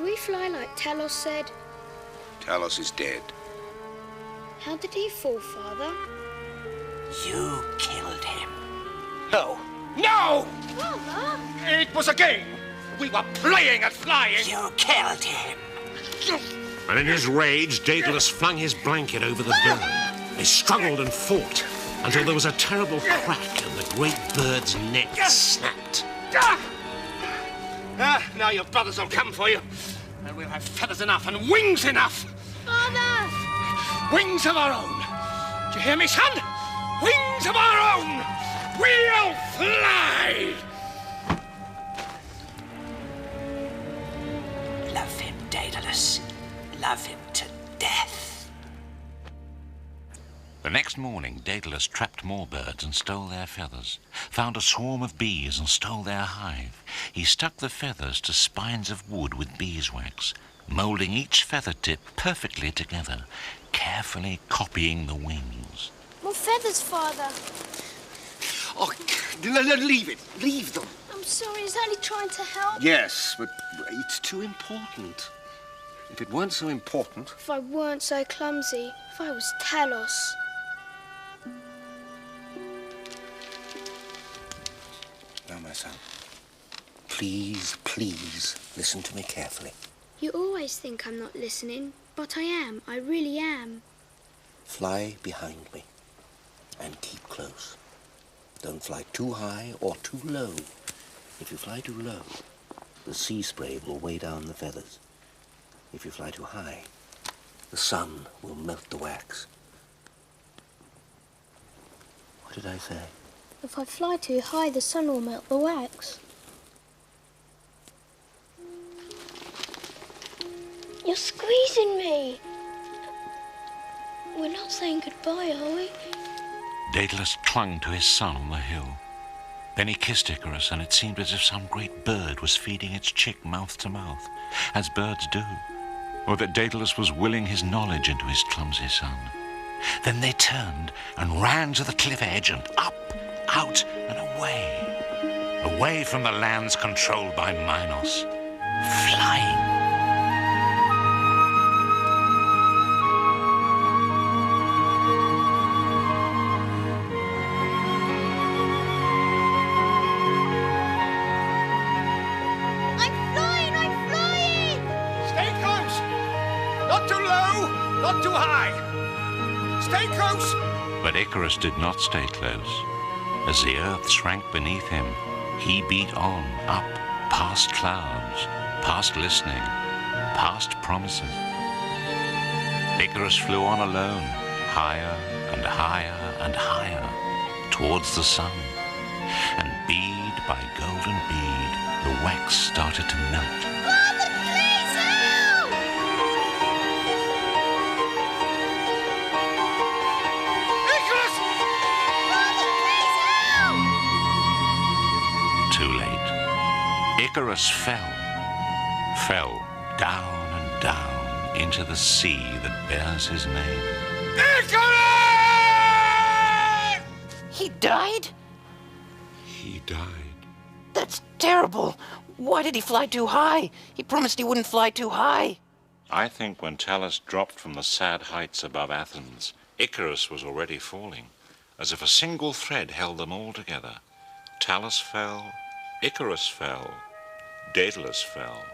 Do we fly like Talos said? Talos is dead. How did he fall, Father? You killed him. No! No! Father? It was a game! We were playing at flying! You killed him. And in his rage, Daedalus flung his blanket over the bird. They struggled and fought until there was a terrible crack and the great bird's neck snapped. Now your brothers will come for you. And we'll have feathers enough and wings enough. Father! Wings of our own. Do you hear me, son? Wings of our own. We'll fly. Love him, Daedalus. Love him to death. The next morning, Daedalus trapped more birds and stole their feathers, found a swarm of bees and stole their hive. He stuck the feathers to spines of wood with beeswax, moulding each feather tip perfectly together, carefully copying the wings. More feathers, Father. Oh, leave it. Leave them. I'm sorry, he's only trying to help. Yes, but it's too important. If it weren't so important... If I weren't so clumsy, if I was Talos. Now, my son, please, please listen to me carefully. You always think I'm not listening, but I am. I really am. Fly behind me and keep close. Don't fly too high or too low. If you fly too low, the sea spray will weigh down the feathers. If you fly too high, the sun will melt the wax. What did I say? If I fly too high, the sun will melt the wax. You're squeezing me. We're not saying goodbye, are we? Daedalus clung to his son on the hill. Then he kissed Icarus, and it seemed as if some great bird was feeding its chick mouth to mouth, as birds do, or that Daedalus was willing his knowledge into his clumsy son. Then they turned and ran to the cliff edge and up, out and away from the lands controlled by Minos, flying. Not too high. Stay close. But Icarus did not stay close. As the earth shrank beneath him, he beat on, up, past clouds, past listening, past promises. Icarus flew on alone, higher and higher and higher, towards the sun. And bead by golden bead, the wax started to melt. Icarus fell down and down into the sea that bears his name. Icarus! He died? He died. That's terrible. Why did he fly too high? He promised he wouldn't fly too high. I think when Talus dropped from the sad heights above Athens, Icarus was already falling, as if a single thread held them all together. Talus fell, Icarus fell, Daedalus fell.